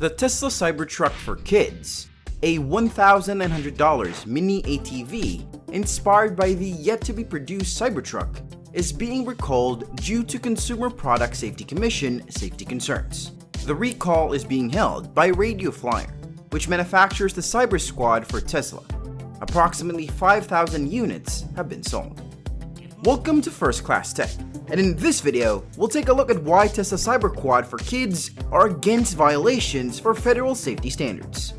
The Tesla Cybertruck for kids, a $1,900 mini ATV inspired by the yet-to-be-produced Cybertruck, is being recalled due to Consumer Product Safety Commission safety concerns. The recall is being held by Radio Flyer, which manufactures the Cyberquad for Tesla. Approximately 5,000 units have been sold. Welcome to First Class Tech, and in this video, we'll take a look at why Tesla Cyberquad for kids are against violations for federal safety standards.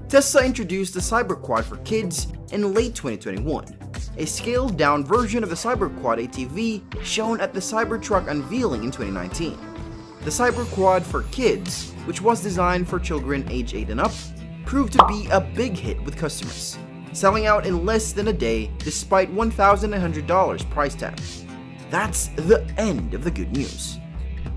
Tesla introduced the Cyberquad for kids in late 2021, a scaled-down version of the Cyberquad ATV shown at the Cybertruck unveiling in 2019. The Cyberquad for kids, which was designed for children age 8 and up, proved to be a big hit with customers, selling out in less than a day despite $1,900 price tag. That's the end of the good news.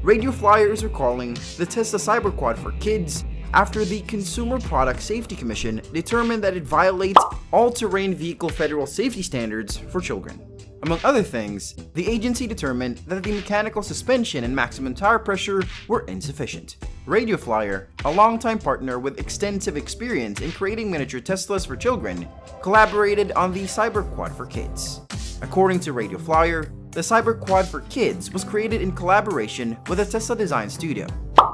Radio Flyer is recalling the Tesla Cyberquad for kids after the Consumer Product Safety Commission determined that it violates all-terrain vehicle federal safety standards for children. Among other things, the agency determined that the mechanical suspension and maximum tire pressure were insufficient. Radio Flyer, a longtime partner with extensive experience in creating miniature Teslas for children, collaborated on the Cyberquad for kids. According to Radio Flyer, the Cyberquad for kids was created in collaboration with a Tesla design studio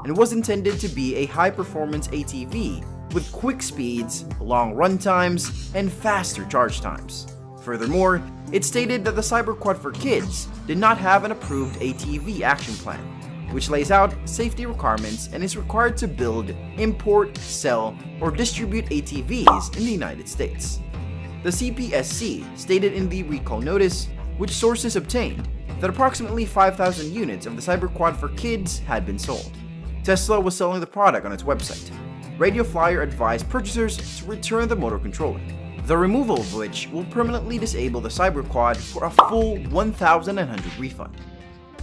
and was intended to be a high-performance ATV with quick speeds, long run times, and faster charge times. Furthermore, it stated that the Cyberquad for kids did not have an approved ATV action plan, which lays out safety requirements and is required to build, import, sell, or distribute ATVs in the United States. The CPSC stated in the recall notice, which sources obtained, that approximately 5,000 units of the Cyberquad for kids had been sold. Tesla was selling the product on its website. Radio Flyer advised purchasers to return the motor controller, the removal of which will permanently disable the Cyberquad for a full $1,900 refund.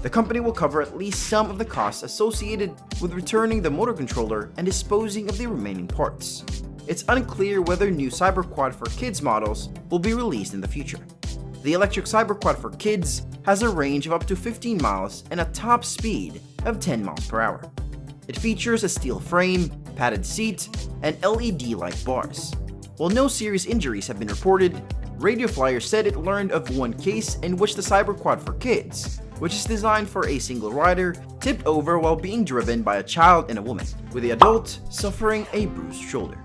The company will cover at least some of the costs associated with returning the motor controller and disposing of the remaining parts. It's unclear whether new Cyberquad for kids models will be released in the future. The electric Cyberquad for kids has a range of up to 15 miles and a top speed of 10 miles per hour. It features a steel frame, padded seat, and LED light bars. While no serious injuries have been reported, Radio Flyer said it learned of one case in which the Cyberquad for kids, which is designed for a single rider, tipped over while being driven by a child and a woman, with the adult suffering a bruised shoulder.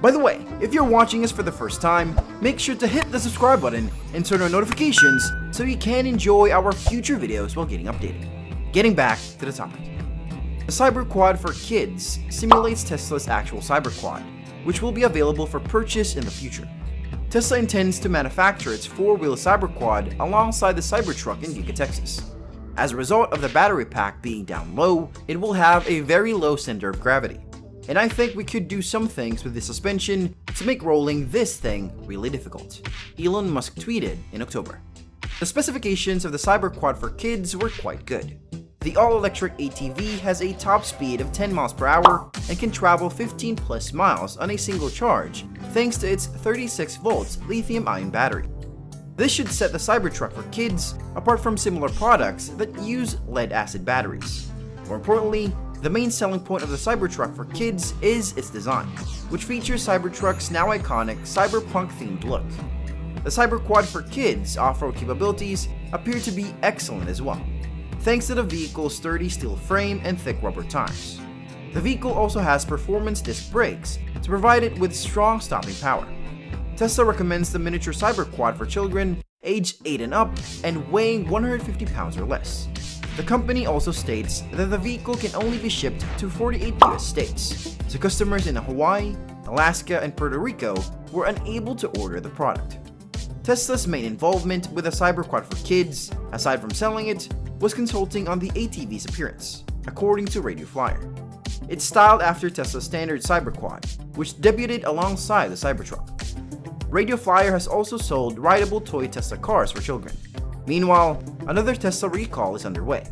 By the way, if you're watching us for the first time, make sure to hit the subscribe button and turn on notifications so you can enjoy our future videos while getting updated. Getting back to the topic. The Cyberquad for kids simulates Tesla's actual Cyberquad, which will be available for purchase in the future. Tesla intends to manufacture its four-wheel Cyberquad alongside the Cybertruck in Giga, Texas. As a result of the battery pack being down low, it will have a very low center of gravity. And I think we could do some things with the suspension to make rolling this thing really difficult, Elon Musk tweeted in October. The specifications of the Cyberquad for kids were quite good. The all-electric ATV has a top speed of 10 miles per hour and can travel 15 plus miles on a single charge thanks to its 36 volts lithium-ion battery. This should set the Cybertruck for kids apart from similar products that use lead-acid batteries. More importantly, the main selling point of the Cybertruck for kids is its design, which features Cybertruck's now iconic cyberpunk-themed look. The Cyberquad for kids' off-road capabilities appear to be excellent as well, thanks to the vehicle's sturdy steel frame and thick rubber tires. The vehicle also has performance disc brakes to provide it with strong stopping power. Tesla recommends the miniature Cyberquad for children aged 8 and up and weighing 150 pounds or less. The company also states that the vehicle can only be shipped to 48 US states, so customers in Hawaii, Alaska, and Puerto Rico were unable to order the product. Tesla's main involvement with the Cyberquad for kids, aside from selling it, was consulting on the ATV's appearance, according to Radio Flyer. It's styled after Tesla's standard Cyberquad, which debuted alongside the Cybertruck. Radio Flyer has also sold rideable toy Tesla cars for children. Meanwhile, another Tesla recall is underway.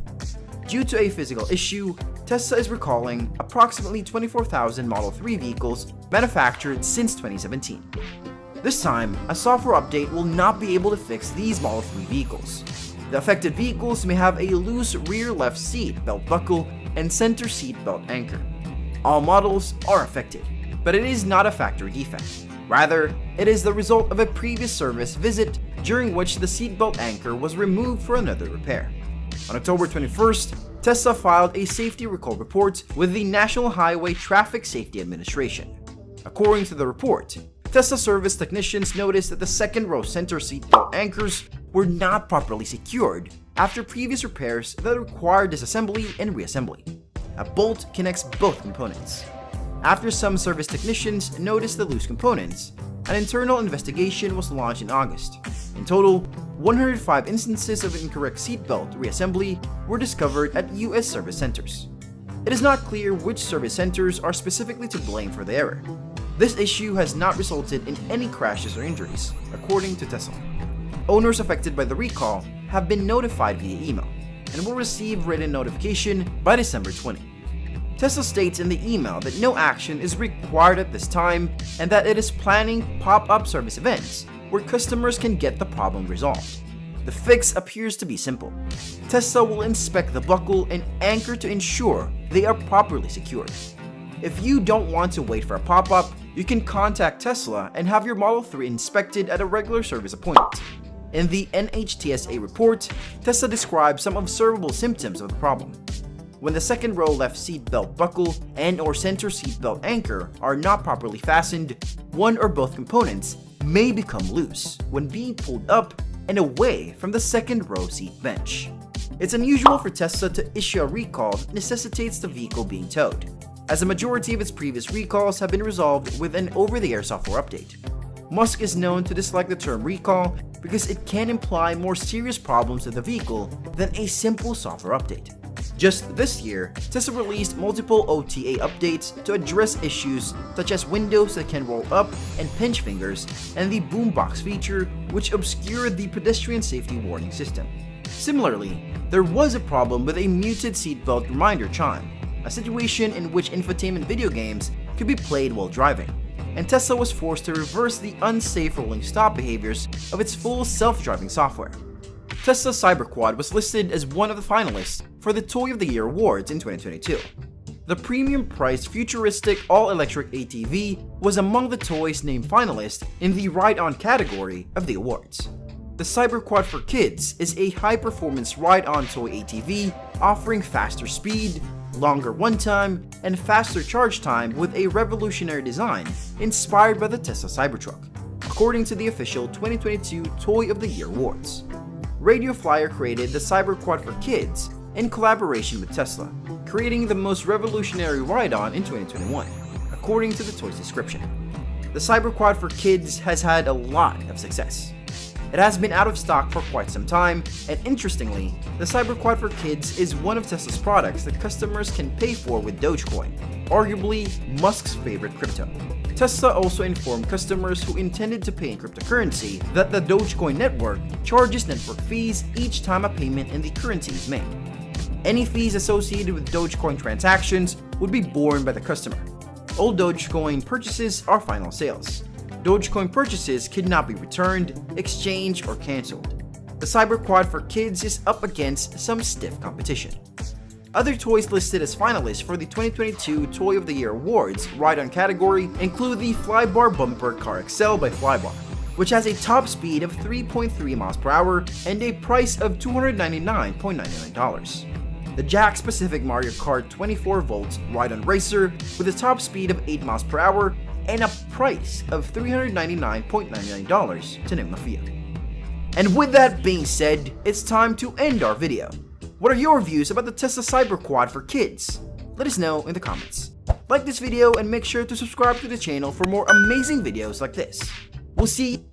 Due to a physical issue, Tesla is recalling approximately 24,000 Model 3 vehicles manufactured since 2017. This time, a software update will not be able to fix these Model 3 vehicles. The affected vehicles may have a loose rear left seat belt buckle and center seat belt anchor. All models are affected, but it is not a factory defect. Rather, it is the result of a previous service visit during which the seatbelt anchor was removed for another repair. On October 21st, Tesla filed a safety recall report with the National Highway Traffic Safety Administration. According to the report, Tesla service technicians noticed that the second row center seatbelt anchors were not properly secured after previous repairs that required disassembly and reassembly. A bolt connects both components. After some service technicians noticed the loose components, an internal investigation was launched in August. In total, 105 instances of incorrect seatbelt reassembly were discovered at US service centers. It is not clear which service centers are specifically to blame for the error. This issue has not resulted in any crashes or injuries, according to Tesla. Owners affected by the recall have been notified via email and will receive written notification by December 20. Tesla states in the email that no action is required at this time and that it is planning pop-up service events where customers can get the problem resolved. The fix appears to be simple. Tesla will inspect the buckle and anchor to ensure they are properly secured. If you don't want to wait for a pop-up, you can contact Tesla and have your Model 3 inspected at a regular service appointment. In the NHTSA report, Tesla describes some observable symptoms of the problem. When the second row left seat belt buckle and/or center seat belt anchor are not properly fastened, one or both components may become loose when being pulled up and away from the second row seat bench. It's unusual for Tesla to issue a recall that necessitates the vehicle being towed, as a majority of its previous recalls have been resolved with an over-the-air software update. Musk is known to dislike the term recall because it can imply more serious problems to the vehicle than a simple software update. Just this year, Tesla released multiple OTA updates to address issues such as windows that can roll up and pinch fingers, and the boombox feature, which obscured the pedestrian safety warning system. Similarly, there was a problem with a muted seatbelt reminder chime, a situation in which infotainment video games could be played while driving, and Tesla was forced to reverse the unsafe rolling stop behaviors of its full self-driving software. Tesla Cyberquad was listed as one of the finalists for the Toy of the Year awards in 2022. The premium-priced futuristic all-electric ATV was among the toys named finalists in the ride-on category of the awards. The Cyberquad for Kids is a high-performance ride-on toy ATV offering faster speed, longer run time, and faster charge time with a revolutionary design inspired by the Tesla Cybertruck, according to the official 2022 Toy of the Year awards. Radio Flyer created the Cyberquad for Kids in collaboration with Tesla, creating the most revolutionary ride-on in 2021, according to the toy's description. The Cyberquad for Kids has had a lot of success. It has been out of stock for quite some time, and interestingly, the Cyberquad for Kids is one of Tesla's products that customers can pay for with Dogecoin, arguably Musk's favorite crypto. Tesla also informed customers who intended to pay in cryptocurrency that the Dogecoin network charges network fees each time a payment in the currency is made. Any fees associated with Dogecoin transactions would be borne by the customer. All Dogecoin purchases are final sales. Dogecoin purchases cannot be returned, exchanged, or cancelled. The Cyberquad for Kids is up against some stiff competition. Other toys listed as finalists for the 2022 Toy of the Year Awards ride-on category include the Flybar Bumper Car XL by Flybar, which has a top speed of 3.3 miles per hour and a price of $299.99. The Jack Pacific Mario Kart 24-volt ride-on racer with a top speed of 8 miles per hour and a price of $399.99, to name a few. And with that being said, it's time to end our video. What are your views about the Tesla Cyberquad for Kids? Let us know in the comments. Like this video and make sure to subscribe to the channel for more amazing videos like this. We'll see you